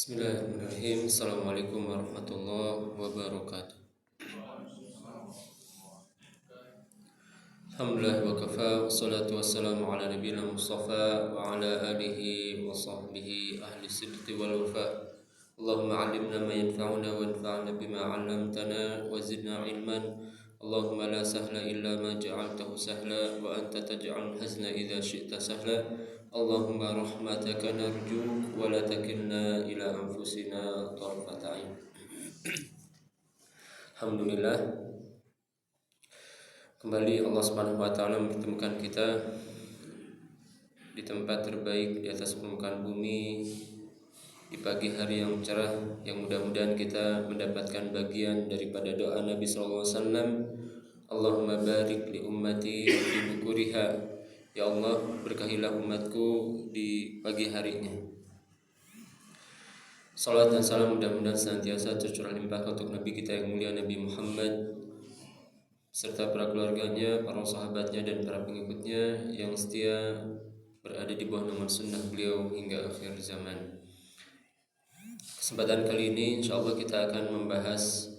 Bismillahirrahmanirrahim. Assalamualaikum warahmatullahi wabarakatuh. Alhamdulillah wa kafa, wassalatu wassalamu ala nabiyina Mustafa wa ala alihi wa sahbihi ahli sidqi wal wafa. Allahumma 'allimna ma yanfa'una wanfa'na bima 'allamtana wa zidna ilman. Allahumma la sahla illa ma ja'altahu sahla wa anta taj'alul hazna idza syi'ta sahla. Allahumma rahmataka narju wa la takilna ila anfusina tarfata 'ain. Alhamdulillah, kembali Allah Subhanahu wa taala mempertemukan kita di tempat terbaik di atas permukaan bumi di pagi hari yang cerah, yang mudah-mudahan kita mendapatkan bagian daripada doa Nabi sallallahu alaihi wasallam, Allahumma barik li ummati fi bukuriha. Ya Allah, berkahilah umatku di pagi harinya. Salawat dan salam mudah-mudahan senantiasa tercurah limpahkan untuk Nabi kita yang mulia Nabi Muhammad serta para keluarganya, para sahabatnya dan para pengikutnya yang setia berada di bawah naungan sunnah beliau hingga akhir zaman. Kesempatan kali ini insyaallah kita akan membahas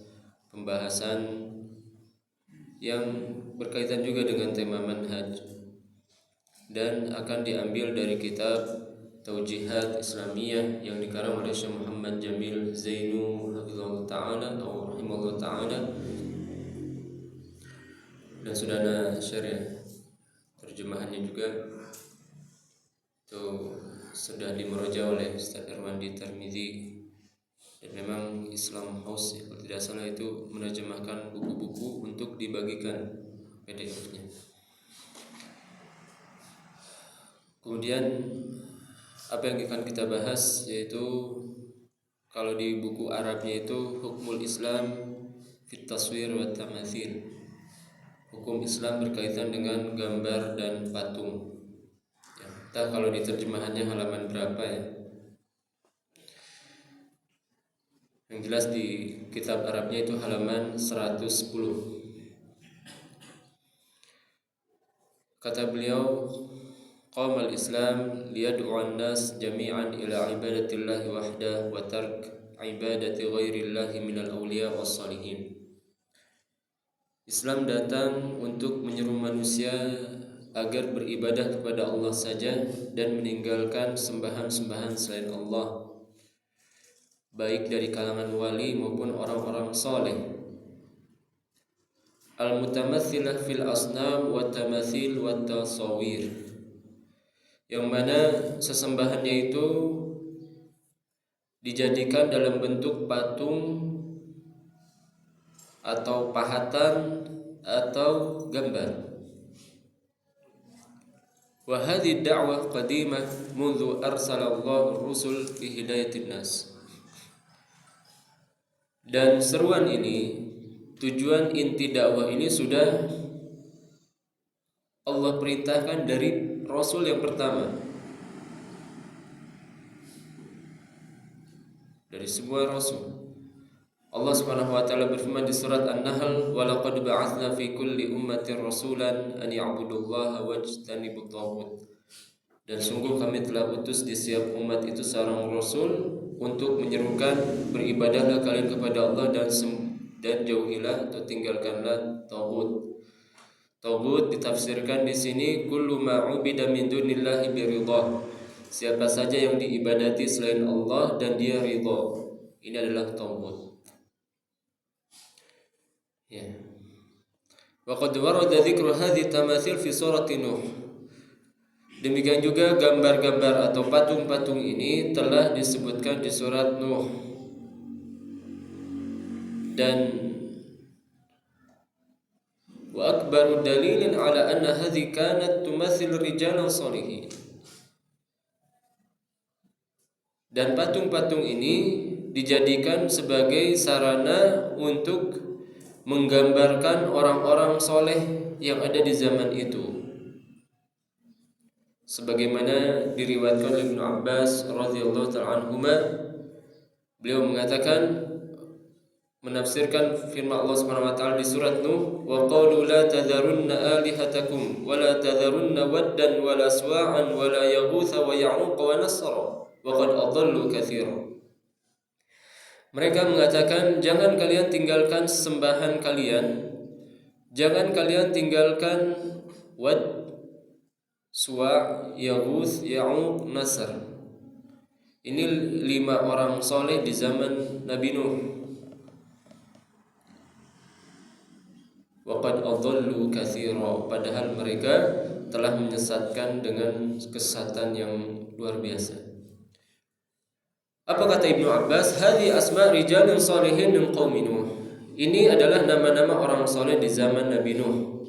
pembahasan yang berkaitan juga dengan tema manhaj dan akan diambil dari kitab Taujihat Islamiyah yang dikarang oleh Syekh Muhammad Jamil Zainu hafizahullah ta'ala atau rahimahullah ta'ala, dan sudah ada share ya terjemahannya juga itu sudah dimeroja oleh Ustaz Irwandi Tirmizi, dan memang Islam House kalau tidak salah itu menerjemahkan buku-buku untuk dibagikan PDF-nya. Kemudian apa yang akan kita bahas yaitu kalau di buku Arabnya itu Hukmul Islam fit Taswir wa Tamathil. Hukum Islam berkaitan dengan gambar dan patung. Ya, entah kalau di terjemahannya halaman berapa ya. Yang jelas di kitab Arabnya itu halaman 110. Kata beliau, qamal Islam liyad'u'an nas jami'an ila ibadatillahi wahdah wa tark ibadati ghairillahi minal awliya was salihin. Islam datang untuk menyeru manusia agar beribadah kepada Allah saja dan meninggalkan sembahan-sembahan selain Allah, baik dari kalangan wali maupun orang-orang saleh. Al-mutamattsilah fil asnam wa tamathil wa tasawir, yang mana sesembahannya itu dijadikan dalam bentuk patung atau pahatan atau gambar. Wa hadhihi da'wah qadimah mundu arsalallahu ar-rusul fi hidayatin nas. Dan seruan ini, tujuan inti dakwah ini sudah Allah perintahkan dari Rasul yang pertama, dari sebuah Rasul. Allah Subhanahu wa taala berfirman di surat An-Nahl, "Wa laqad ba'atsna fi kulli ummatin rasulan an ya'budullaha wajtanibut taghut." Dan sungguh kami telah utus di setiap umat itu seorang rasul untuk menyerukan beribadahlah kalian kepada Allah dan jauhilah atau tinggalkanlah taghut. Taghut ditafsirkan di sini kullu ma 'ubida min dunillahi biridha. Siapa saja yang diibadati selain Allah dan dia ridha. Ini adalah taghut. Ya. Wa qad warada dzikru hadhihi tamathil fi surati Nuh. Demikian juga gambar-gambar atau patung-patung ini telah disebutkan di surat Nuh. Dan wa akbaru dalilin ala anna hadhi kanat tumathil rijalan salihin. Dan patung-patung ini dijadikan sebagai sarana untuk menggambarkan orang-orang soleh yang ada di zaman itu. Sebagaimana diriwayatkan oleh Ibnu Abbas radhiyallahu ta'ala anhuma, beliau mengatakan menafsirkan firman Allah Subhanahu wa taala di surat Nuh, wa qalu la tadharunna alihatakum wa la tadharunna waddan wa la suwa'an wa la yaghutha wa ya'uq wa nasra wa qad adallu katsiran. Mereka mengatakan, jangan kalian tinggalkan sembahan kalian, jangan kalian tinggalkan Wad, Suwa', Yaghuth, Ya'uq, Nasr. Ini 5 orang soleh di zaman Nabi Nuh. Waqad adallu katsira, padahal mereka telah menyesatkan dengan kesesatan yang luar biasa. Apa kata Ibnu Abbas? Hadhi asma rijalin salihin min qaumi Nuh. Ini adalah nama-nama orang soleh di zaman Nabi Nuh.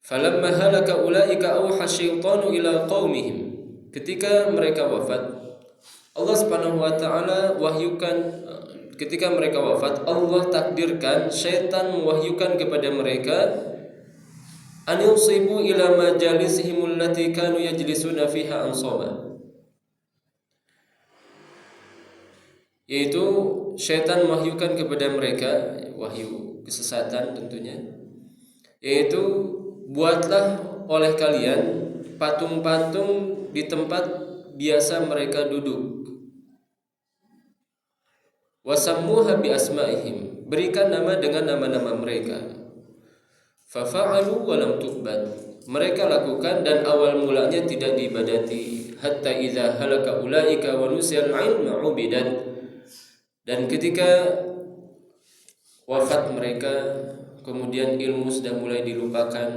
Falamma halaka ulaika auha syaitanu ila qaumihim. Ketika mereka wafat, Allah Subhanahu wa taala wahyukan, ketika mereka wafat, Allah takdirkan syaitan mewahyukan kepada mereka an yusibu ila majalisihim allati kanu yajlisuna fiha ansaba. Yaitu syaitan mewahyukan kepada mereka, wahyu kesesatan tentunya, yaitu buatlah oleh kalian patung-patung di tempat biasa mereka duduk. Wasammuha bi asma'ihim, berikan nama dengan nama-nama mereka. Fafa'alu wa lam tuqbad, mereka lakukan dan awal mulanya tidak diibadati. Hatta idza halaka ulaika wa nusiyal ilmu ubidat, dan ketika wafat mereka, kemudian ilmu sudah mulai dilupakan,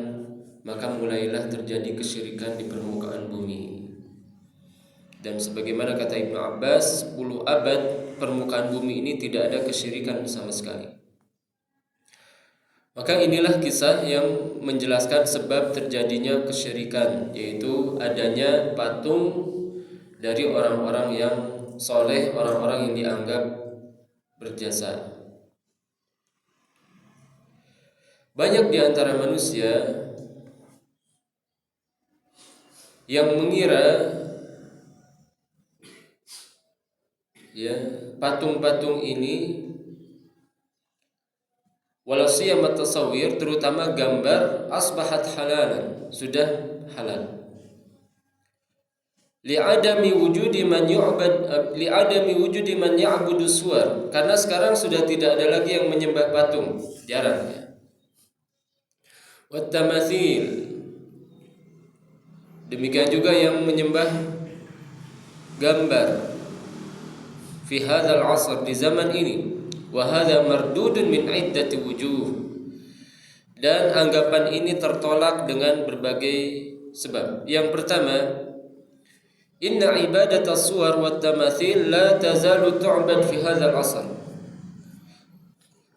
maka mulailah terjadi kesyirikan di permukaan bumi. Dan sebagaimana kata Ibnu Abbas, 10 abad permukaan bumi ini tidak ada kesyirikan sama sekali. Maka inilah kisah yang menjelaskan sebab terjadinya kesyirikan, yaitu adanya patung dari orang-orang yang soleh, orang-orang yang dianggap berjasa. Banyak di antara manusia yang mengira patung-patung ini, walau siyama tasawir, terutama gambar, asbahat halalan, sudah halal. Li'adami wujudi man ya'budu suwar, karena sekarang sudah tidak ada lagi yang menyembah patung, jarang ya. Wat tamathil, demikian juga yang menyembah gambar fi hadzal 'asr, di zaman ini. Wa hadza mardudun min iddati wujuh, dan anggapan ini tertolak dengan berbagai sebab. Yang pertama, inna ibadat as-suwar wa tamathil la tazalu tu'bad fi hadzal 'asr.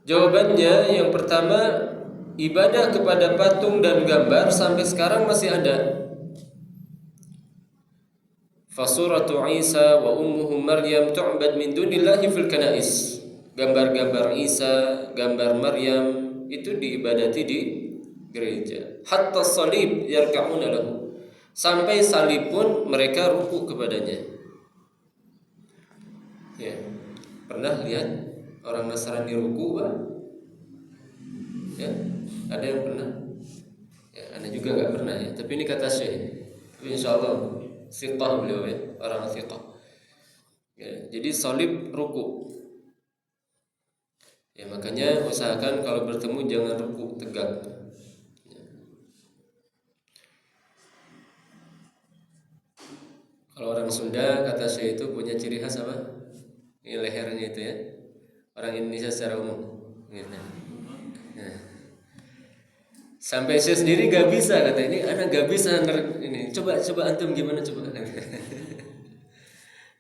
Jawabannya yang pertama, ibadah kepada patung dan gambar sampai sekarang masih ada. Fasuratu Isa wa ummuhu Maryam tu'bad min dunillahi fil kanais. Gambar-gambar Isa, gambar Maryam itu diibadati di gereja. Hatta salib yarka'una lahu, sampai salib pun mereka ruku kepadanya. Ya, pernah lihat orang Nasrani ruku, Pak? Ya, ada yang pernah? Ya, Anda juga nggak pernah ya. Tapi ini kata Syekh. Tapi insyaallah thiqah beliau ya, orang thiqah. Ya, jadi salib ruku. Ya, makanya usahakan kalau bertemu jangan ruku tegak. Ya. Kalau orang Sunda kata Syekh itu punya ciri khas apa? Ini lehernya itu ya. Orang Indonesia secara umum. Gitu. Nah. Sampai saya sendiri gak bisa, kata ini anak gak bisa ini. Coba antum gimana coba.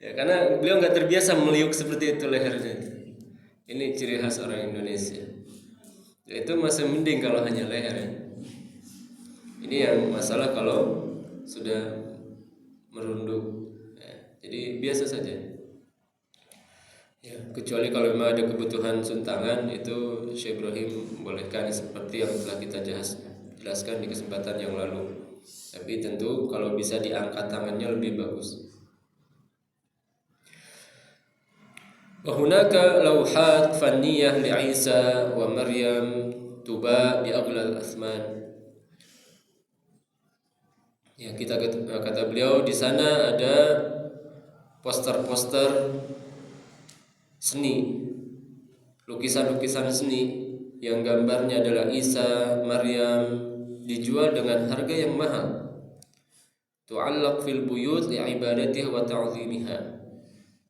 Ya, karena beliau nggak terbiasa meliuk seperti itu lehernya. Ini ciri khas orang Indonesia. Ya, itu masih mending kalau hanya leher ya. Ini yang masalah kalau sudah merunduk. Ya, jadi biasa saja. Ya, kecuali kalau memang ada kebutuhan suntangan, itu Syekh Ibrahim membolehkan seperti yang telah kita jelaskan di kesempatan yang lalu. Tapi tentu kalau bisa diangkat tangannya lebih bagus. Wa hunaka lawhat fanniyah li Isa wa Maryam tuba bi aghlal athman. Ya, kata beliau di sana ada poster-poster seni, lukisan-lukisan seni yang gambarnya adalah Isa, Maryam, dijual dengan harga yang mahal. Tu'allaq fil buyut li'ibadatiha wa ta'zimiha.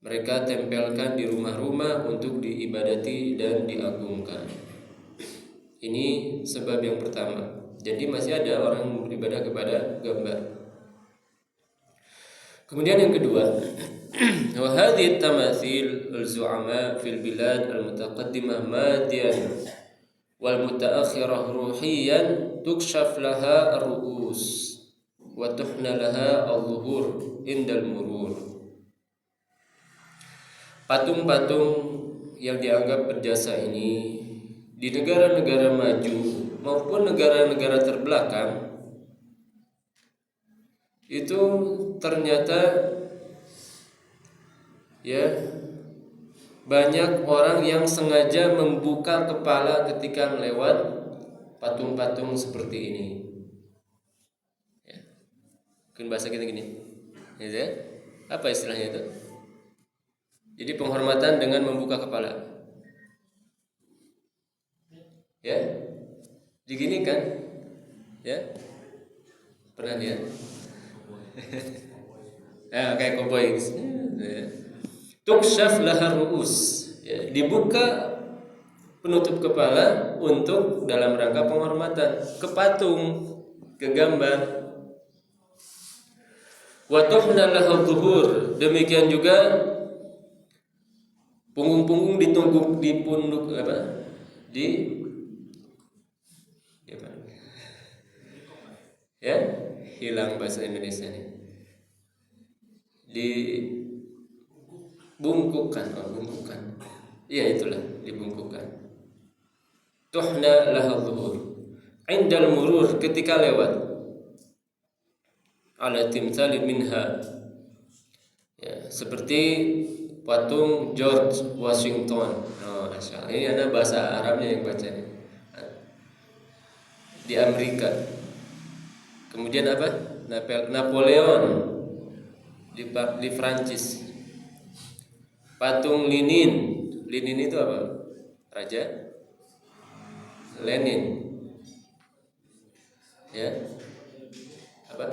Mereka tempelkan di rumah-rumah untuk diibadati dan diagungkan. Ini sebab yang pertama. Jadi masih ada orang yang beribadah kepada gambar. Kemudian yang kedua, wa hadhihi tamathil al-zu'ama fil bilad al-mutaqaddimah madiyan wal mutaakhirah ruhiyan tukshaf laha ar-ru'us wa tuhna laha al-zuhur indal murur. Patung-patung yang dianggap berjasa ini di negara-negara maju maupun negara-negara terbelakang itu ternyata banyak orang yang sengaja membuka kepala ketika melewat patung-patung seperti ini. Mungkin bahasa kita gini, ya, apa istilahnya itu? Jadi penghormatan dengan membuka kepala, ya, digini kan, ya, pernah lihat? Kayak koboi, tukshaf laha ru'us, ya, dibuka penutup kepala untuk dalam rangka penghormatan ke patung, ke gambar. Wa tuhna laha dhuhur, demikian juga punggung-punggung ditungguk di punduk hilang bahasa Indonesia nih. Dibungkukkan, bungkukan. Iya itulah, dibungkukkan. Tuhna laha dhuhur. Indal murur, ketika lewat. Ala timthali minha. Ya, seperti patung George Washington. Ini ada bahasa Arabnya yang bacanya. Di Amerika. Kemudian apa? Napoleon di Prancis. Patung Lenin. Lenin itu apa? Raja Lenin. Ya. Apa?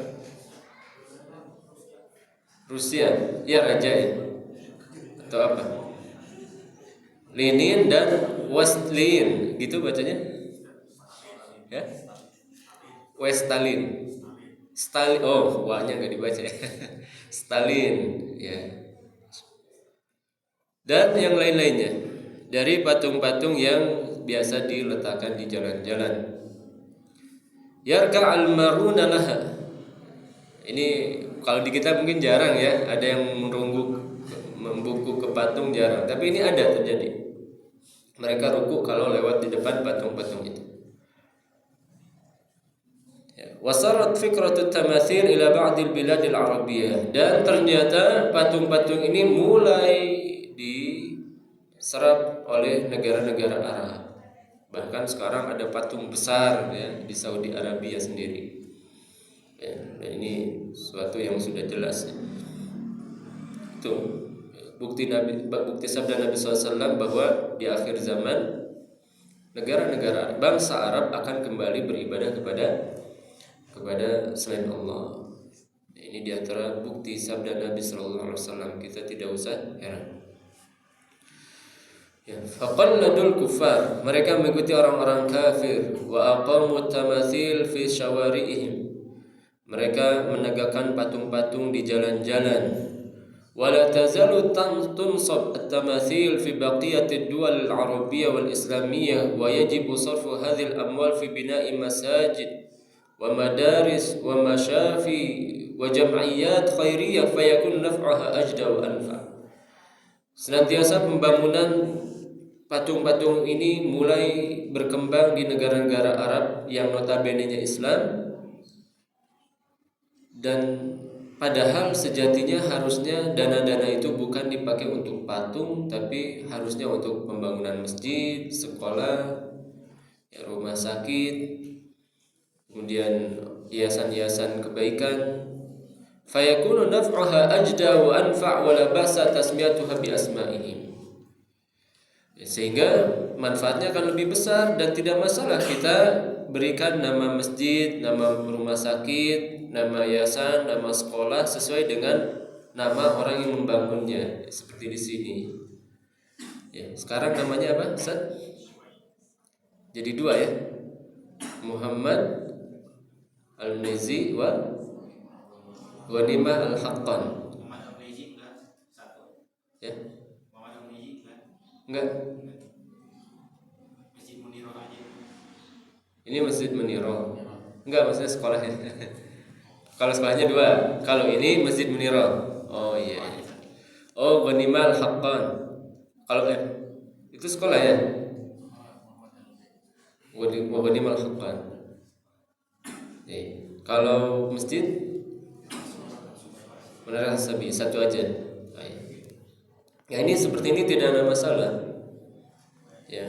Rusia. Ya, raja ya. Atau apa? Lenin dan Westlin, gitu bacanya? Ya. Westalin. Stalin. Oh, wahnya enggak dibaca. Stalin, ya. Dan yang lain-lainnya dari patung-patung yang biasa diletakkan di jalan-jalan. Yarka al-maruna laha. Ini kalau di kita mungkin jarang ya, ada yang membungkuk ke patung jarang. Tapi ini ada terjadi. Mereka rukuk kalau lewat di depan patung-patung itu. Wasarat fikratut tamathil ila ba'dil biladil arabiyyah, dan ternyata patung-patung ini mulai diserap oleh negara-negara Arab. Bahkan sekarang ada patung besar ya di Saudi Arabia sendiri. Ya, dan ini suatu yang sudah jelas. Itu bukti sabda Nabi SAW bahwa di akhir zaman negara-negara bangsa Arab akan kembali beribadah kepada selain Allah. Ini diantara bukti sabda Nabi SAW. Kita tidak usah heran. Ya, faqalladul kufar, mereka mengikuti orang-orang kafir. Wa aqamu tamathil fi syawari'ihim, mereka menegakkan patung-patung di jalan-jalan. Wala tazalu tunsab at-tamathil fi baqiyati ad-duwal al-arabiyyah wal islamiyyah wa yajibu sarfu hadhihi al-amwal fi bina'i masajid wa madaris wa masyafi wa jam'iyyat khairiyyah fayakun naf'uha ajda wa anfa. Senantiasa pembangunan patung-patung ini mulai berkembang di negara-negara Arab yang notabene-nya Islam. Dan padahal sejatinya harusnya dana-dana itu bukan dipakai untuk patung, tapi harusnya untuk pembangunan masjid, sekolah, ya, rumah sakit, kemudian yayasan-yayasan kebaikan. Fayakunu naf'uha ajda wa anfa' wa la ba'sa tasmiyatuha bi asma'ihim. Sehingga manfaatnya akan lebih besar dan tidak masalah kita berikan nama masjid, nama rumah sakit, nama yayasan, nama sekolah sesuai dengan nama orang yang membangunnya, seperti di sini. Ya, sekarang namanya apa, Ustaz? Jadi dua ya, Muhammad Al-Mizi wa Ghanimah Al-Haqqan. Ya? Enggak. Ini Masjid Muniro. Enggak, maksudnya sekolahnya. Kalau sekolahnya dua, kalau ini Masjid Muniro. Oh iya. Oh, Ghanimah Al-Haqqan. Kalau itu sekolah ya? Ghanimah Al-Haqqan. Kalau masjid Menara Sabi, satu aja. Ya, ini seperti ini tidak ada masalah. Ya,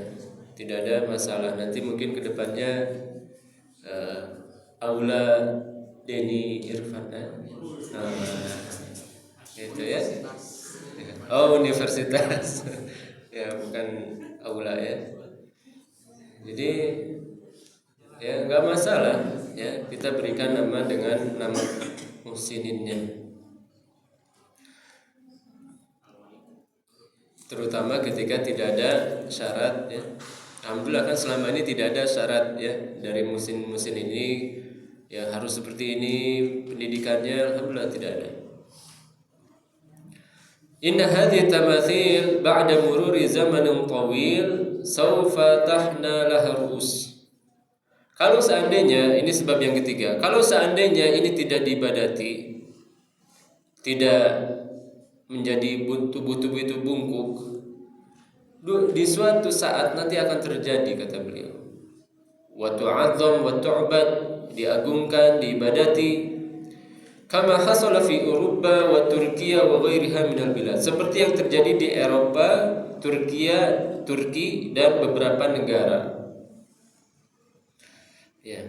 tidak ada masalah. Nanti mungkin kedepannya Aula Denny Irfan, gitu ya. Oh, universitas. Ya, bukan aula ya. Jadi ya nggak masalah ya, kita berikan nama dengan nama muhsininnya. Terutama ketika tidak ada syarat ya. Alhamdulillah kan selama ini tidak ada syarat ya dari muhsin ini ya harus seperti ini pendidikannya, alhamdulillah tidak ada. Inna hadhihi tamathil ba'da mururi zamanin tawil sawfa tahna laha ru'us. Kalau seandainya, ini sebab yang ketiga, kalau seandainya ini tidak diibadati, tidak menjadi tubuh-tubuh itu bungkuk, di suatu saat nanti akan terjadi, kata beliau, wa tu'azzam wa tu'bad, diagungkan, diibadati, kama hasala fi Eropa wa Turkiya wa ghairiha minal bilad, seperti yang terjadi di Eropa, Turki dan beberapa negara. Ya.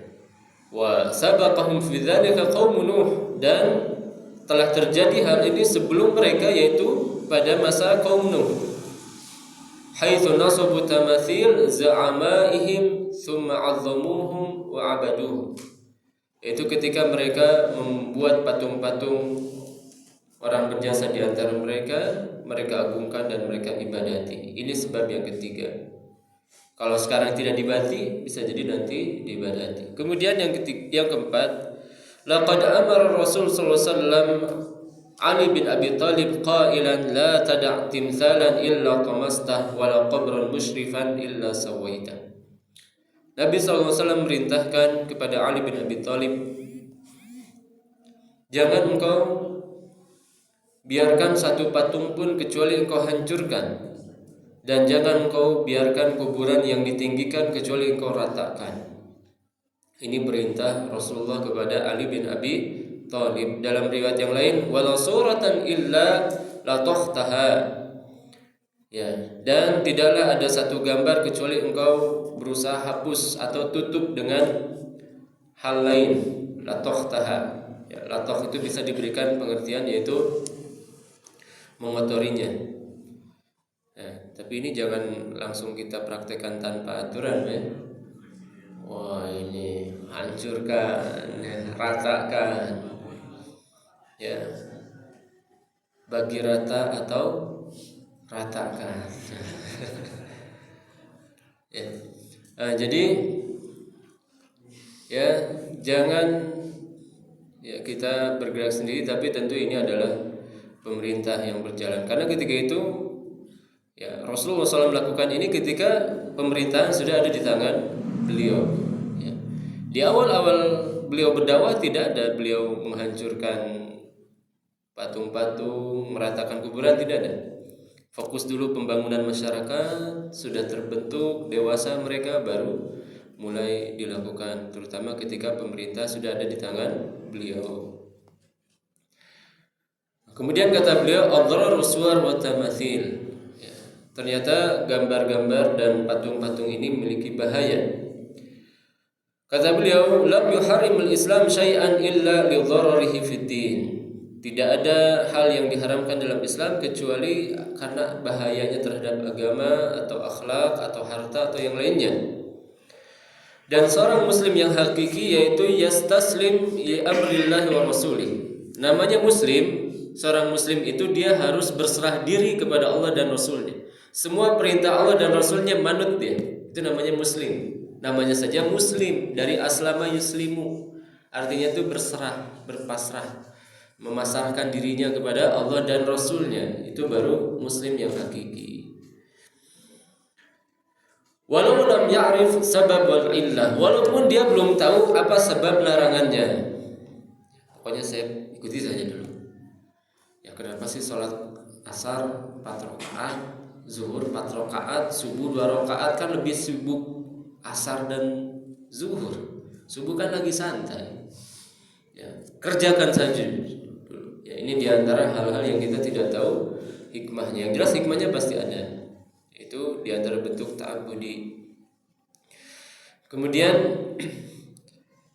Wa sabaqahum fi dzalika qaum Nuh, dan telah terjadi hal ini sebelum mereka, yaitu pada masa kaum Nuh. Haitsu nasabu tamathil za'amaihim thumma 'azzamuhum wa 'abaduhum. Itu ketika mereka membuat patung-patung orang berjasa di antara mereka, mereka agungkan dan mereka ibadati. Ini sebab yang ketiga. Kalau sekarang tidak dibadati, bisa jadi nanti diibadati. Kemudian yang keempat, laqad amara Rasul sallallahu alaihi wasallam Ali bin Abi Thalib qailan la tada' timthalan illa qamastah wa la qabran musyrifan illa sawaita. Nabi sallallahu alaihi wasallam merintahkan kepada Ali bin Abi Thalib, jangan engkau biarkan satu patung pun kecuali engkau hancurkan, dan jangan engkau biarkan kuburan yang ditinggikan kecuali engkau ratakan. Ini perintah Rasulullah kepada Ali bin Abi Thalib. Dalam riwayat yang lain, wala suratan illa la takhtaha. Ya, dan tidaklah ada satu gambar kecuali engkau berusaha hapus atau tutup dengan hal lain. La takhtaha. Ya, la takh itu bisa diberikan pengertian yaitu mengotorinya. Tapi ini jangan langsung kita praktekkan tanpa aturan ya. Wah, ini hancurkan, ratakan, ya, bagi rata atau ratakan. Ya. Jadi ya jangan ya kita bergerak sendiri, tapi tentu ini adalah pemerintah yang berjalan. Karena ketika itu ya Rasulullah SAW melakukan ini ketika pemerintahan sudah ada di tangan beliau. Ya. Di awal-awal beliau berdakwah tidak ada beliau menghancurkan patung-patung, meratakan kuburan, tidak ada. Fokus dulu pembangunan masyarakat, sudah terbentuk dewasa mereka baru mulai dilakukan, terutama ketika pemerintah sudah ada di tangan beliau. Kemudian kata beliau, adrar suwar wa tamathil. Ternyata gambar-gambar dan patung-patung ini memiliki bahaya. Kata beliau, lam yuharrimul Islam syai'an illa li dhararihi fid din. Tidak ada hal yang diharamkan dalam Islam kecuali karena bahayanya terhadap agama atau akhlak atau harta atau yang lainnya. Dan seorang muslim yang hakiki yaitu yastaslim li amrillahi wa rasulih. Namanya muslim, seorang muslim itu dia harus berserah diri kepada Allah dan Rasulnya. Semua perintah Allah dan Rasulnya manut dia. Itu namanya muslim. Namanya saja muslim, dari aslama yuslimu. Artinya itu berserah, berpasrah, memasrahkan dirinya kepada Allah dan Rasulnya. Itu baru muslim yang hakiki. Walau lam ya'rif sabab wal illah, walaupun dia belum tahu apa sebab larangannya. Pokoknya saya ikuti saja dulu. Ya kenapa sih sholat asar 4 rakaat, zuhur 4 rakaat, subuh 2 rakaat, kan lebih sibuk asar dan zuhur. Subuh kan lagi santai. Ya, kerjakan saja dulu. Ya, ini diantara hal-hal yang kita tidak tahu hikmahnya. Yang jelas hikmahnya pasti ada. Itu diantara bentuk ta'abbudi. Kemudian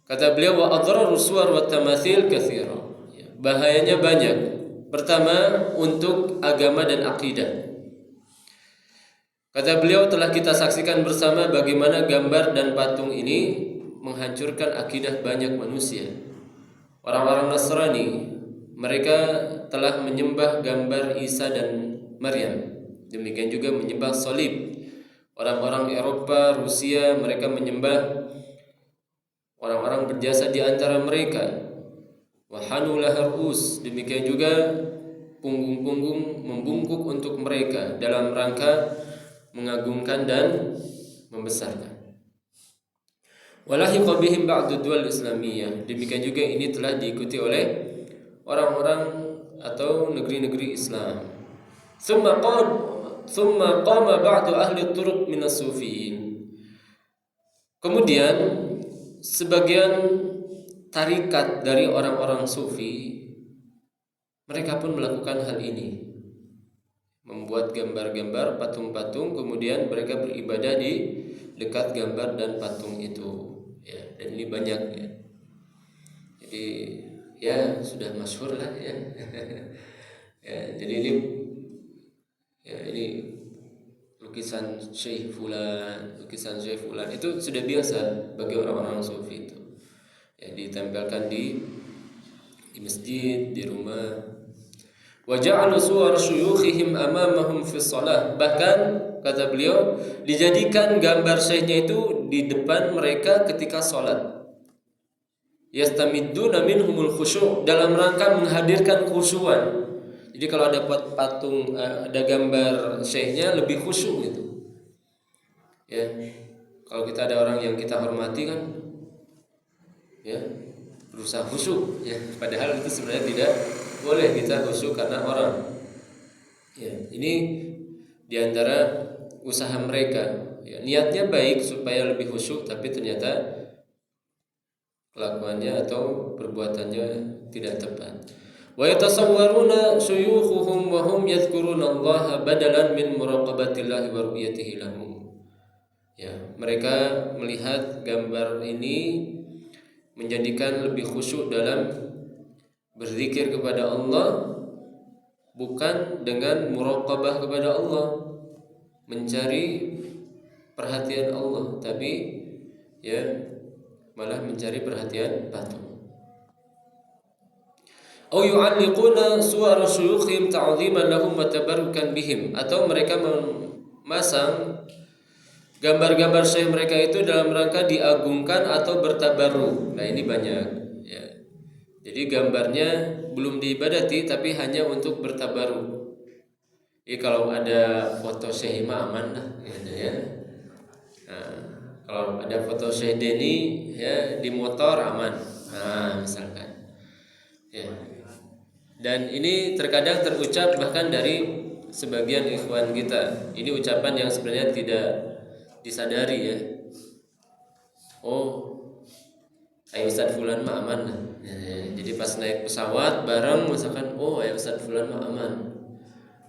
kata beliau wa adrarus suwar wa tamathil katsira. Ya, bahayanya banyak. Pertama, untuk agama dan akidah. Kata beliau, telah kita saksikan bersama bagaimana gambar dan patung ini menghancurkan akidah banyak manusia. Orang-orang Nasrani, mereka telah menyembah gambar Isa dan Maryam. Demikian juga menyembah salib. Orang-orang Eropa, Rusia, mereka menyembah orang-orang berjasa di antara mereka. Wahanu lahar us. Demikian juga punggung-punggung membungkuk untuk mereka dalam rangka mengagungkan dan membesarkan. Walahiqa bihim ba'du duwal islamiyah. Demikian juga ini telah diikuti oleh orang-orang atau negeri-negeri Islam. Thumma qama ba'du ahli turuq minas sufiyin. Kemudian sebagian tarikat dari orang-orang sufi, mereka pun melakukan hal ini, membuat gambar-gambar, patung-patung, kemudian mereka beribadah di dekat gambar dan patung itu. Ya, dan ini banyak ya. Jadi ya sudah masyhur lah ya. Ya, jadi ini lukisan Syekh Fulan, itu sudah biasa bagi orang-orang sufi itu. Ya, ditempelkan di masjid, di rumah. Wa ja'alu suwar syuyukhihim amamahum fi shalah. Bahkan kata beliau, dijadikan gambar syekhnya itu di depan mereka ketika salat. Yastamidduna minhumul khusyu', dalam rangka menghadirkan khusyuan. Jadi kalau ada patung, ada gambar syekhnya, lebih khusyuk gitu. Ya. Kalau kita ada orang yang kita hormati kan, ya, berusaha khusyuk ya, padahal itu sebenarnya tidak boleh kita khusyuk karena orang. Ya, ini diantara usaha mereka. Ya, niatnya baik supaya lebih khusyuk, tapi ternyata kelakuannya atau perbuatannya tidak tepat. Wa yatasawwaruna syuyukhuhum wa hum yadhkuruna Allah badalan min muraqabatillahi wa ru'yatihi lahum. Ya, mereka melihat gambar ini menjadikan lebih khusyuk dalam berzikir kepada Allah, bukan dengan muraqabah kepada Allah, mencari perhatian Allah, tapi ya malah mencari perhatian patung. Au yu'alliquna suwara syuyukhihim ta'dhiman lahum wa tabarrukan bihim, atau mereka memasang gambar-gambar syekh mereka itu dalam rangka diagungkan atau bertabarruk. Nah, ini banyak ya. Jadi gambarnya belum diibadati tapi hanya untuk bertabarruk. Jadi kalau ada foto Syekh Imam aman lah ya. Nah, kalau ada foto Syekh Deni ya di motor aman. Nah, misalkan. Ya. Dan ini terkadang terucap bahkan dari sebagian ikhwan kita. Ini ucapan yang sebenarnya tidak disadari ya. Oh, ayo Ustaz Fulan mah aman. Jadi pas naik pesawat bareng misalkan, oh ayo Ustaz Fulan mah aman.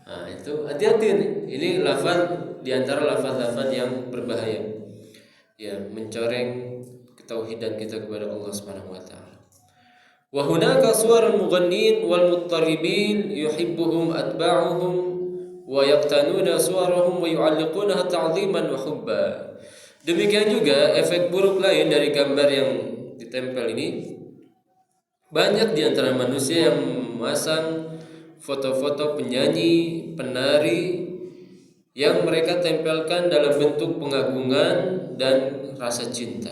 Nah, itu hati-hati nih. Ini lafaz diantara lafaz-lafaz yang berbahaya. Ya, mencoreng ketauhidan kita kepada Allah Subhanahu wa taala. Wa hunaka suwarul mughannin wal muttaribin yuhibbuhum atba'uhum wa yaqtanuna suwarahum wa yu'alliqunaha ta'dhiman wa hubba. Demikian juga efek buruk lain dari gambar yang ditempel ini. Banyak di antara manusia yang memasang foto-foto penyanyi, penari yang mereka tempelkan dalam bentuk pengagungan dan rasa cinta.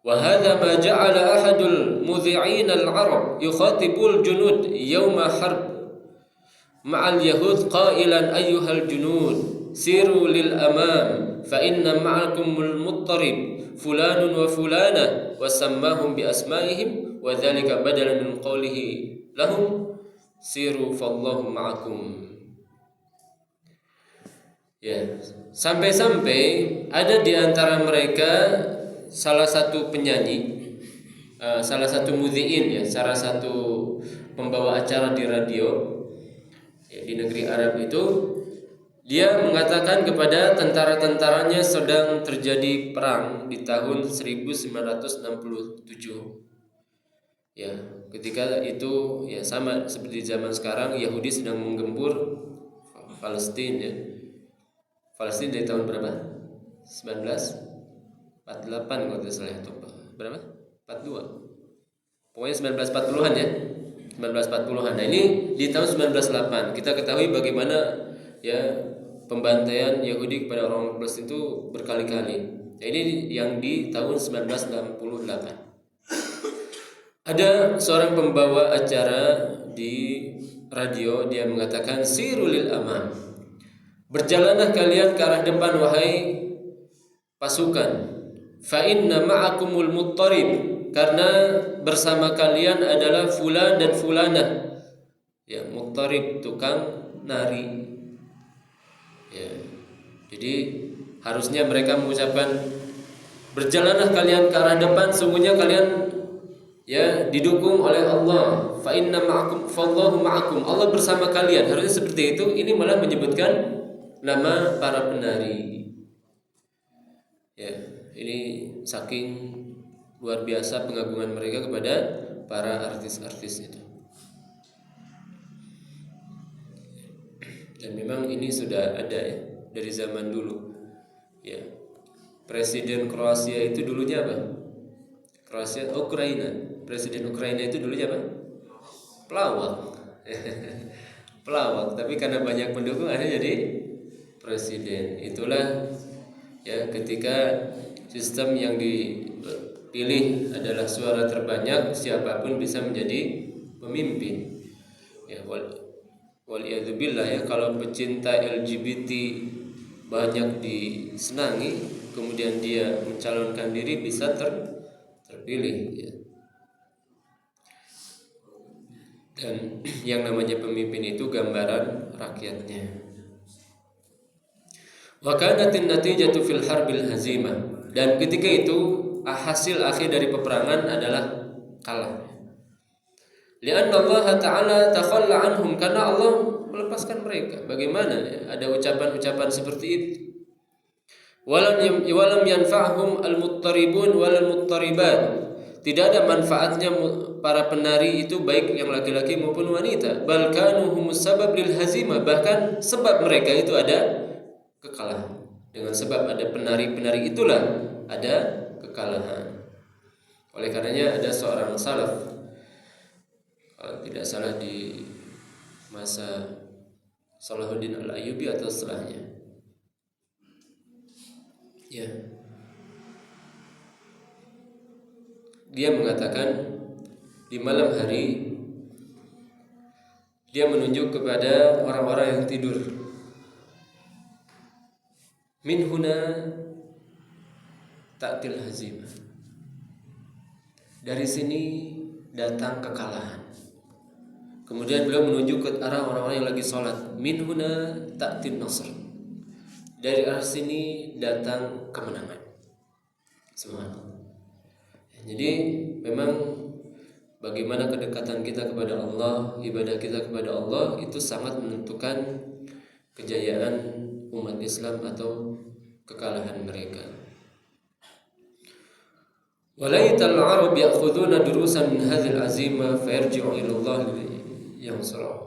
Wa hadha ma ja'ala ahadul mudhi'in al-'arab yukhatibul junud yawma harb ma'al yahud qailan ayyuhal junud siru lil amam fa inna ma'akumul muttarib fulanun wa fulana wa sammahum bi asma'ihim wa dhalika badalan min qawlihi lahum siru fallahu ma'akum. Ya, sampai-sampai ada di antara mereka salah satu penyanyi, salah satu mudhi'in ya, salah satu pembawa acara di radio ya, di negeri Arab itu, dia mengatakan kepada tentara-tentaranya sedang terjadi perang di tahun 1967. Ya, ketika itu ya sama seperti zaman sekarang, Yahudi sedang menggempur Palestina ya. Palestina dari tahun berapa? 1948 kalau tidak salah itu. Berapa? 42. Pokoknya 1940-an ya. 1940-an. Nah, ini di tahun 1908 kita ketahui bagaimana ya pembantaian Yahudi kepada orang Palestina itu berkali-kali. Nah, ini yang di tahun 1968. Ada seorang pembawa acara di radio, dia mengatakan sirulil amam, berjalanlah kalian ke arah depan wahai pasukan, fa inna ma'akumul muttarib, karena bersama kalian adalah fulan dan fulanah. Ya, muttarib tukang nari. Ya. Jadi harusnya mereka mengucapkan berjalanlah kalian ke arah depan, sungguhnya kalian ya didukung oleh Allah, fa inna ma'akum fallahu ma'akum, Allah bersama kalian. Harusnya seperti itu. Ini malah menyebutkan nama para penari. Ya, ini saking luar biasa pengagungan mereka kepada para artis-artis itu. Dan memang ini sudah ada ya dari zaman dulu. Ya. Presiden Kroasia itu dulunya apa? Kroasia, Ukraina. Presiden Ukraina itu dulunya apa? Pelawak. Pelawak, tapi karena banyak pendukung akhirnya jadi presiden. Itulah ya, ketika sistem yang dipilih adalah suara terbanyak, siapapun bisa menjadi pemimpin. Ya, waliyadzubillah ya, kalau pecinta LGBT banyak disenangi, kemudian dia mencalonkan diri bisa terpilih ya. Dan yang namanya pemimpin itu gambaran rakyatnya. Wa kanatin natijatu fil harbil hazimah, dan ketika itu hasil akhir dari peperangan adalah kalah. Lianna Allah Ta'ala takhalla anhum, karena Allah melepaskan mereka. Bagaimana ya? Ada ucapan-ucapan seperti itu. Walam yanfa'hum al-muttaribun wal muttaribat. Tidak ada manfaatnya para penari itu, baik yang laki-laki maupun wanita. Bal kanu humus sabab lil hazimah, bahkan sebab mereka itu ada kekalahan. Dengan sebab ada penari-penari itulah ada kekalahan. Oleh karenanya ada seorang salaf, kalau tidak salah di masa Salahuddin Al-Ayyubi atau setelahnya, ya, dia mengatakan di malam hari dia menunjuk kepada orang-orang yang tidur. Min huna ta'til hazimah, dari sini datang kekalahan. Kemudian beliau menunjuk ke arah orang-orang yang lagi sholat. Min huna ta'til nasr, dari arah sini datang kemenangan. Subhanallah. Jadi memang bagaimana kedekatan kita kepada Allah, ibadah kita kepada Allah itu sangat menentukan kejayaan umat Islam atau kekalahan mereka. Walaital Arab ya'khuduna durusan min hadhil azimah fayarji'u ila Allah yang surah.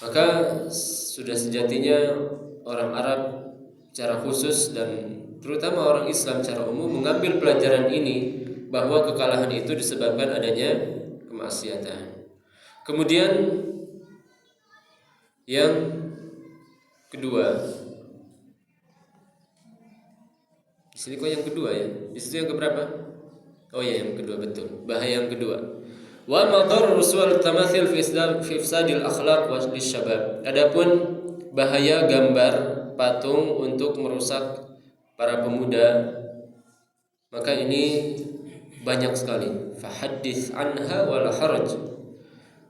Maka sudah sejatinya orang Arab secara khusus dan terutama orang Islam secara umum mengambil pelajaran ini, bahwa kekalahan itu disebabkan adanya kemaksiatan. Kemudian yang kedua, di sini kok yang kedua ya? Di situ yang keberapa? Oh ya, yang kedua, betul. Bahaya yang kedua. Wa madar rusul tamathil fi ifsadil akhlaq wa lisyabab. Adapun bahaya gambar patung untuk merusak para pemuda, maka ini banyak sekali. Fahaddits anha wala haraj.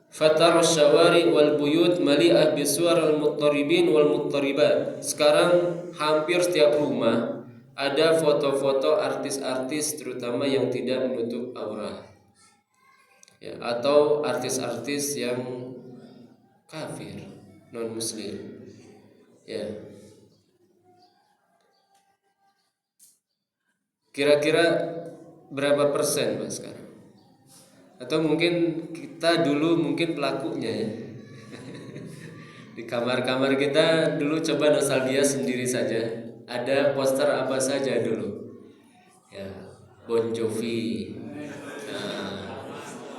Fatar syawari wal buyut mali'ah bisuar al muttaribin wal muttaribat. Sekarang hampir setiap rumah ada foto-foto artis-artis, terutama yang tidak menutup aurat, ya, atau artis-artis yang kafir, non muslim, ya. Kira-kira berapa persen Pak sekarang? Atau mungkin kita dulu mungkin pelakunya ya. Di kamar-kamar kita dulu coba nostalgia sendiri saja. Ada poster apa saja dulu? Ya, Bon Jovi,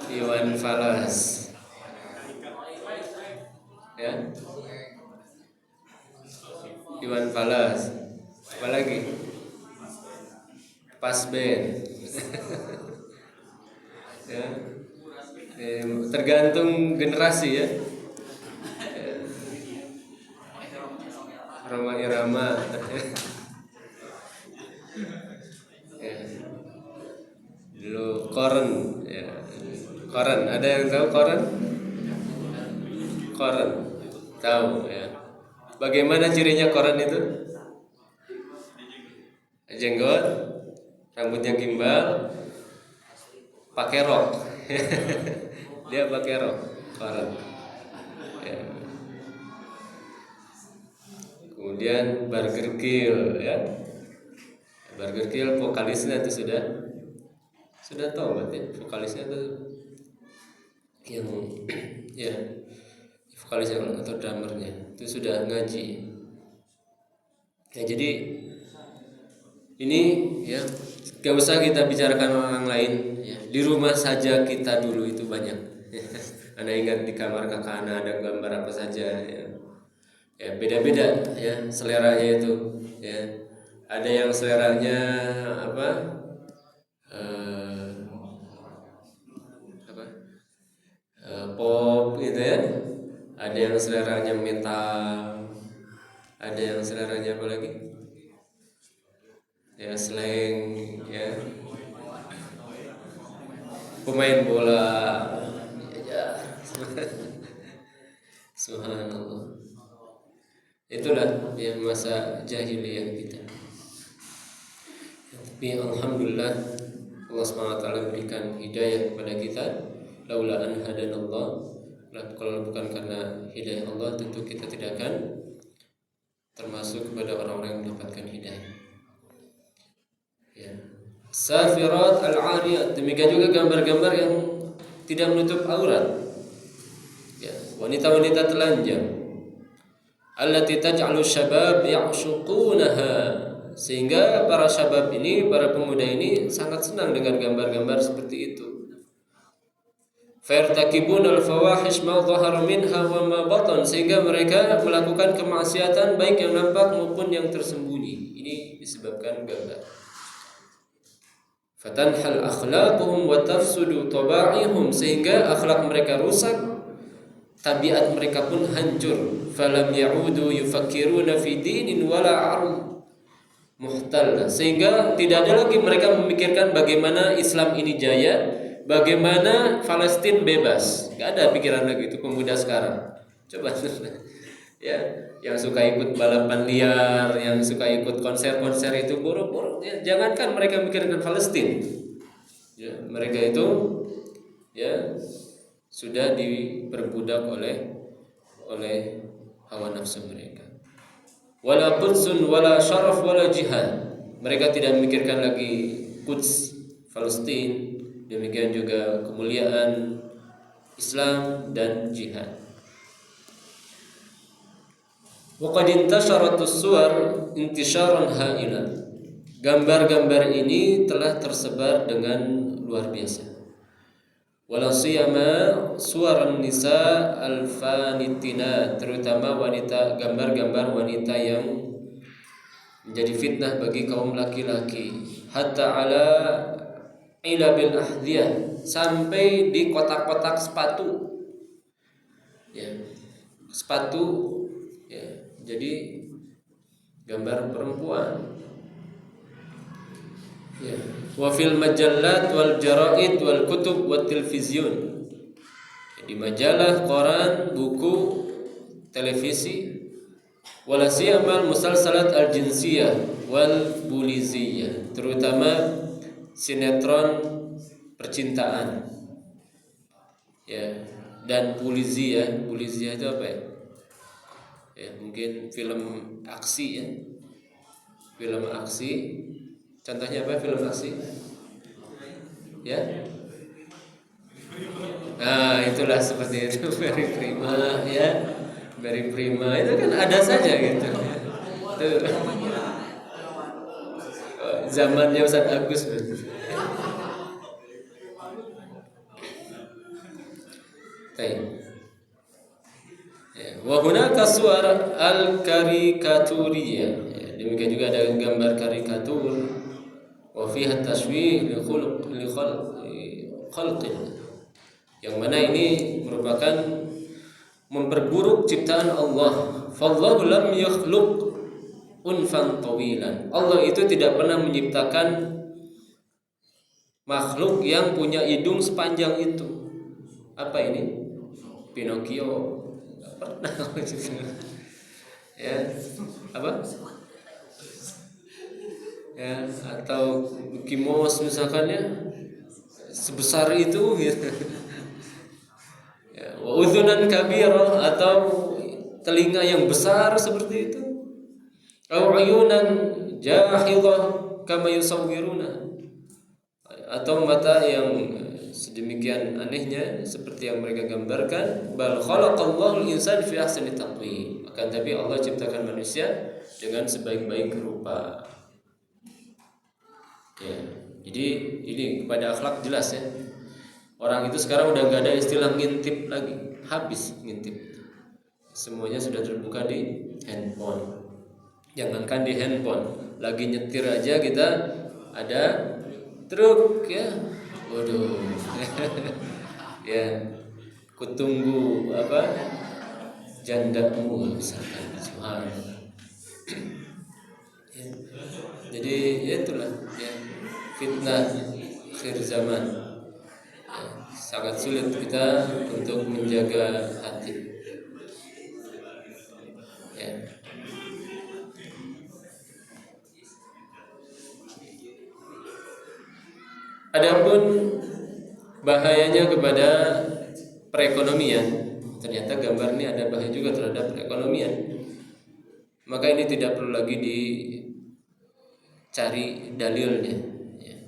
Iwan Fals, ya, Iwan Fals, apa lagi? Pasben. Ya, tergantung generasi ya. Roma Irama, ya. Dulu koran, ya. Koran, ada yang tahu koran? Koran, tahu ya. Bagaimana cirinya koran itu? Jenggot, rambutnya gimbal, pakai rok. Dia pakai rok, koran. Ya. Kemudian Burger Kill, ya. Burger Kill vokalisnya itu sudah tahu berarti vokalisnya itu yang ya, vokalisnya atau drummernya itu sudah ngaji. Ya, jadi ini ya gak usah kita bicarakan orang lain ya. Di rumah saja kita dulu itu banyak. Anda ingat di kamar kakak Anda ada gambar apa saja ya. Ya, beda-beda ya seleranya itu ya. Ada yang seleranya apa? Pop gitu ya. Ada yang seleranya metal. Ada yang seleranya apa lagi? Ya slang ya. Pemain bola ya. Subhanallah. Itulah ya masa jahiliyah kita. Tapi alhamdulillah Allah SWT berikan hidayah kepada kita. Laula an hadanallah, kalau bukan karena hidayah Allah tentu kita tidak akan termasuk kepada orang-orang yang mendapatkan hidayah. Ya. Safirat al-ariyat, demikian juga gambar-gambar yang tidak menutup aurat. Ya, wanita-wanita telanjang. Allati taj'alu syabab ya'shuqunaha, sehingga para syabab ini, para pemuda ini sangat senang dengan gambar-gambar seperti itu. Fartakibuna al-fawahish ma dhahara minha wa ma batan, sehingga mereka melakukan kemaksiatan baik yang nampak maupun yang tersembunyi. Ini disebabkan gambar. Fatanhal akhlaquhum wa tafsudu taba'ihum, sehingga akhlak mereka rusak, tabiat mereka pun hancur. Falam ya'udu yufakkiruna fi dinin wala ard muhtalla, sehingga tidak ada lagi mereka memikirkan bagaimana Islam ini jaya, bagaimana Palestina bebas. Gak ada pikiran lagi itu pemuda sekarang. Coba ya, yang suka ikut balapan liar, yang suka ikut konser-konser itu boro-boro ya, jangankan mereka memikirkan Palestina. Ya, mereka itu ya sudah diperbudak oleh hawa nafsu mereka. Wala qudsun wala syaraf wala jihad. Mereka tidak memikirkan lagi Quds, Palestina, demikian juga kemuliaan Islam dan jihad. Wa qad intasharat as-suwar intisharan ha'ilan. Gambar-gambar ini telah tersebar dengan luar biasa. Wala siyama suwaran nisa al-fanitina, terutama wanita, gambar-gambar wanita yang menjadi fitnah bagi kaum laki-laki. Hatta ala ilabil ahdiyah, sampai di kotak-kotak sepatu. Ya, sepatu ya, jadi gambar perempuan. Ya, wa fil majallat wal jaraid wal kutub wat televisiun. Di majalah, koran, buku, televisi, wala siyamal musalsalat al jinsiyah wal buliziyah, terutama sinetron percintaan. Ya, dan buliziyah. Buliziyah itu apa ya? Ya, mungkin film aksi ya. Film aksi. Contohnya apa film aksi? Ya. Nah, itulah seperti itu. Very prima ya. Very prima itu kan ada saja gitu. Itu zamannya Ustaz Agus. Baik. Ya, wa hunaka suwar al-karikaturiyah. Ya, demikian juga ada gambar karikatur. Wa fiha tashwih li khalqin, yang mana ini merupakan memperburuk ciptaan Allah. Fallahu lam yakhluq unfan tawilan. Allah itu tidak pernah menciptakan makhluk yang punya hidung sepanjang itu. Apa ini? Pinocchio. Enggak pernah. Ya. Apa? Ya, atau Mickey Mouse misalkan ya, sebesar itu gitu. Ya, wa udhunan kabira, atau telinga yang besar seperti itu. Au uyunan jahidah kama yusawwiruna, atau mata yang sedemikian anehnya seperti yang mereka gambarkan. Bal khalaqallahu al-insana fi ahsani taqwim. Akan tapi Allah ciptakan manusia dengan sebaik-baik rupa. Ya, jadi ini kepada akhlak jelas ya. Orang itu sekarang udah gak ada istilah ngintip lagi, habis ngintip. Semuanya sudah terbuka di handphone. Jangankan di handphone, lagi nyetir aja kita ada truk ya. Waduh. Ya, kutunggu apa? Jandamu misalkan. Subhanallah. Ya. Jadi ya itulah ya, fitnah akhir zaman. Ya, sangat sulit kita untuk menjaga hati. Ya. Adapun bahayanya kepada perekonomian, ternyata gambar ini ada bahaya juga terhadap perekonomian. Maka ini tidak perlu lagi dicari dalilnya. Ya.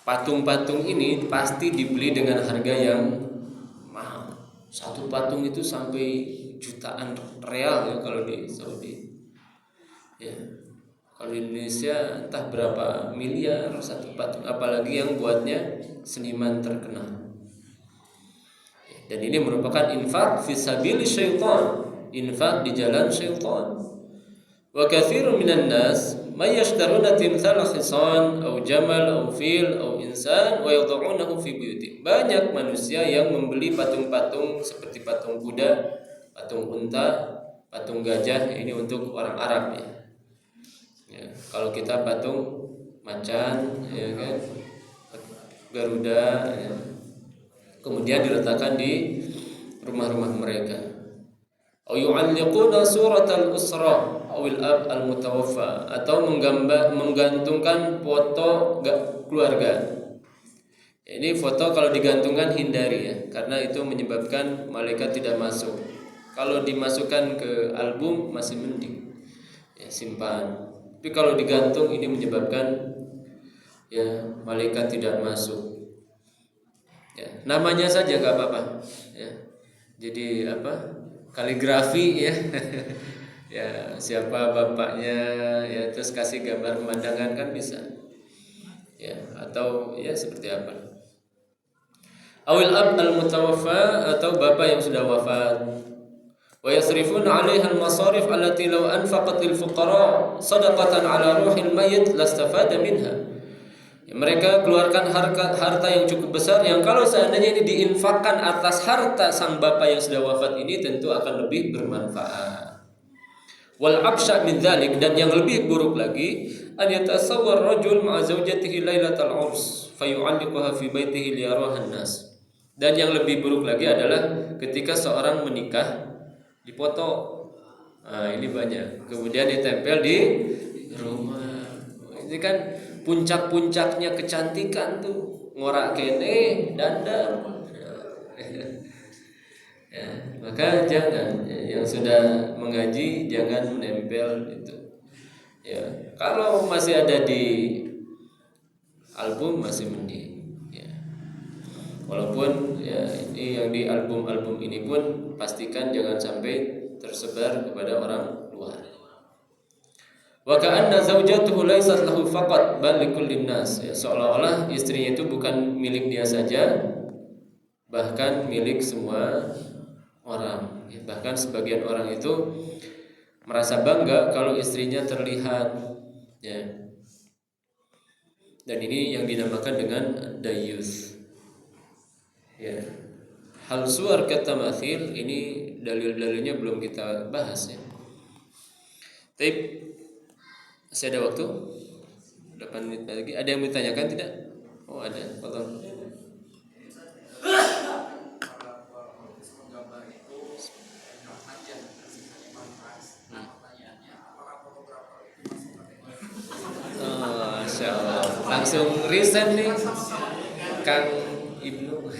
Patung-patung ini pasti dibeli dengan harga yang mahal. Satu patung itu sampai jutaan real ya kalau di Saudi. Ya. Kalau di Indonesia entah berapa miliar satu patung, apalagi yang buatnya seniman terkenal. Dan ini merupakan infak fi sabili syaitan, infak di jalan syaitan. Wa katsirun minan nas may yashtaruna timthala khisan aw jamal aw fil aw insan wa yad'unahu fi buyutihim. Banyak manusia yang membeli patung-patung seperti patung kuda, patung unta, patung gajah, ini untuk orang Arab ya. Ya, kalau kita patung macan ya kan, Garuda ya. Kemudian diletakkan di rumah-rumah mereka. Au yu'alliquna suratal usra awil ab al mutawaffa, atau menggantungkan foto keluarga. Ini foto kalau digantungkan hindari ya, karena itu menyebabkan malaikat tidak masuk. Kalau dimasukkan ke album masih mending, ya, simpan. Tapi kalau digantung ini menyebabkan ya malaikat tidak masuk. Ya, namanya saja nggak apa-apa. Ya, jadi kaligrafi ya. Ya, siapa bapaknya ya, terus kasih gambar pemandangan kan bisa. Ya, atau ya seperti apa. Awil ab al mutawaffa, atau bapak yang sudah wafat. Wa yasrifuna 'alaiha al-masarif allati law anfaqat lil fuqara shadaqatan 'ala ruhil mayyit lastafada minha. Ya, mereka keluarkan harta yang cukup besar yang kalau seandainya ini diinfakkan atas harta sang bapak yang sudah wafat ini tentu akan lebih bermanfaat. Wal absya min dzalik, dan yang lebih buruk lagi, an yatasawwar rajul ma'a zawjatihi lailatal urs fayu'alliquha fi baitihi liyaraha an-nas. Dan yang lebih buruk lagi adalah ketika seorang menikah dipoto. Nah, ini banyak. Kemudian ditempel di rumah. Ini kan puncak-puncaknya kecantikan tuh. Ngorak kene dandan. Ya, maka jangan, yang sudah mengaji jangan menempel itu. Ya, kalau masih ada di album masih mending. Ya. Walaupun ya ini yang di album-album ini pun pastikan jangan sampai tersebar kepada orang luar. Wa ka'anna zawjatuhu laysat lahu faqat bal likullin nas. Ya, seolah-olah istrinya itu bukan milik dia saja, bahkan milik semua orang. Ya, bahkan sebagian orang itu merasa bangga kalau istrinya terlihat, ya. Dan ini yang dinamakan dengan dayus. Ya. Hal suar kata mathil ini dalil-dalilnya belum kita bahas ya. Tapi masih ada waktu 8 menit lagi. Ada yang ditanyakan tidak? Oh ada. Tolong. Masya Allah. Langsung riset nih Kang Ibnu.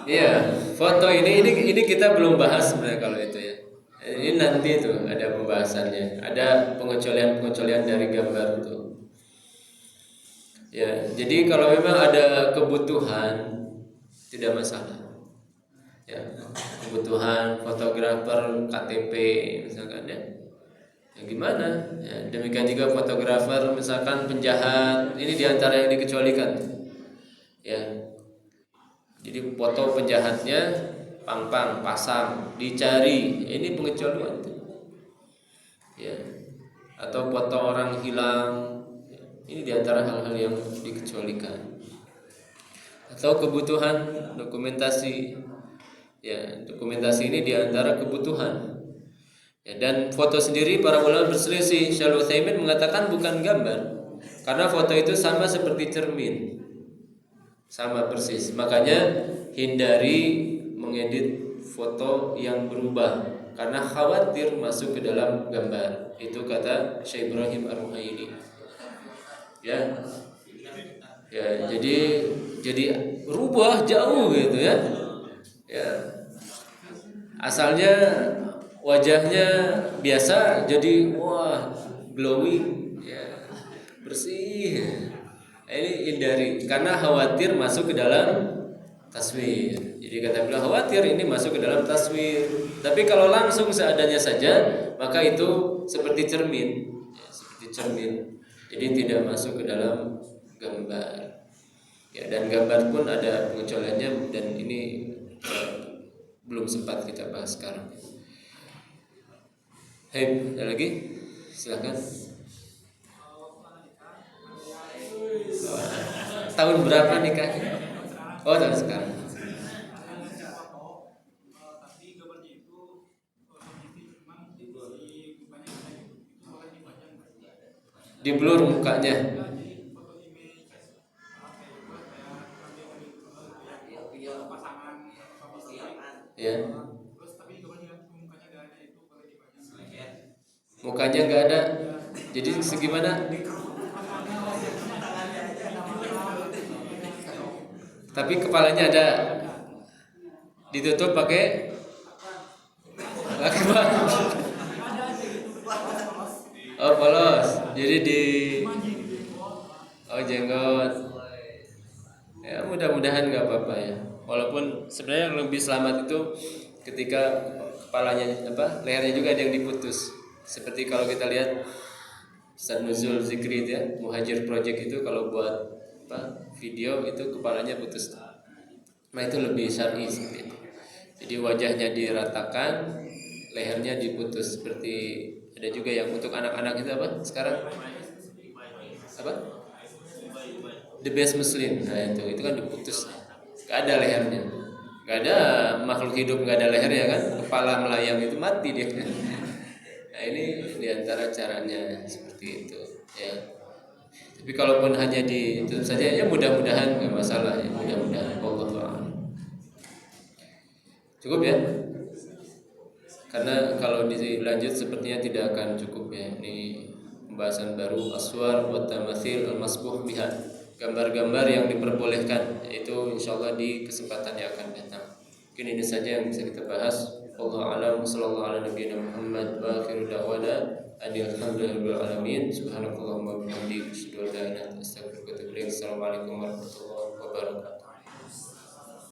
Iya, foto ini kita belum bahas sebenarnya kalau itu ya. Ini nanti itu ada pembahasannya, ada pengecualian dari gambar itu. Ya, jadi kalau memang ada kebutuhan tidak masalah. Ya, kebutuhan fotografer KTP misalkan ya. Ya gimana? Ya, demikian juga fotografer misalkan penjahat, ini diantara yang dikecualikan. Ya. Jadi foto penjahatnya pang-pang pasang dicari, ini pengecualian. Ya. Atau foto orang hilang, ini diantara hal-hal yang dikecualikan. Atau kebutuhan dokumentasi, ya dokumentasi ini diantara kebutuhan. Ya, dan foto sendiri para ulama berselisih. Syaikhul Utsaimin mengatakan bukan gambar, karena foto itu sama seperti cermin, sama persis. Makanya hindari mengedit foto yang berubah karena khawatir masuk ke dalam gambar. Itu kata Syekh Ibrahim Ar-Ruhaili. Ya. Ya, jadi rubah jauh gitu ya. Ya. Asalnya wajahnya biasa jadi wah glowing ya, bersih. Ini hindari karena khawatir masuk ke dalam taswir. Jadi kata beliau khawatir ini masuk ke dalam taswir. Tapi kalau langsung seadanya saja maka itu seperti cermin ya, seperti cermin. Jadi tidak masuk ke dalam gambar. Ya, dan gambar pun ada pengecualiannya dan ini belum sempat kita bahas sekarang. Hei, ada lagi? Silakan. Tahun berapa nikahnya? Oh, tahun sekarang. Di blur mukanya. Ya. Mukanya nggak ada. Jadi segimana? Tapi kepalanya ada. Ditutup pakai lakban. Oh, polos. Jadi di jenggot. Ya mudah-mudahan nggak apa-apa ya. Walaupun sebenarnya yang lebih selamat itu ketika kepalanya lehernya juga ada yang diputus. Seperti kalau kita lihat Ustaz Nuzul Zikri itu ya, Muhajir Project itu kalau buat video itu kepalanya putus. Nah itu lebih syar'i seperti itu. Jadi wajahnya diratakan, lehernya diputus seperti ada juga yang untuk anak-anak itu sekarang The Best Muslim. Nah itu kan diputus, gak ada lehernya, gak ada makhluk hidup gak ada lehernya kan, kepala melayang itu mati dia. Nah ini diantara caranya seperti itu ya. Tapi kalaupun hanya ditutup saja ya mudah-mudahan nggak masalah ya, mudah-mudahan. Allah ta'ala cukup ya. Karena kalau dilanjut sepertinya tidak akan cukup ya. Ini pembahasan baru, aswar wa tamathil al-masbuh biha, gambar-gambar yang diperbolehkan, itu insyaallah di kesempatan yang akan datang. Mungkin ini saja yang bisa kita bahas. Wallahu a'lam, sallallahu ala nabiyina Muhammad wa akhiru da'wana alhamdulillahi alamin. Subhanakallahumma wa bihamdika asyhadu an la ilaha illa anta astaghfiruka wa atubu ilaik. Assalamualaikum warahmatullahi wabarakatuh.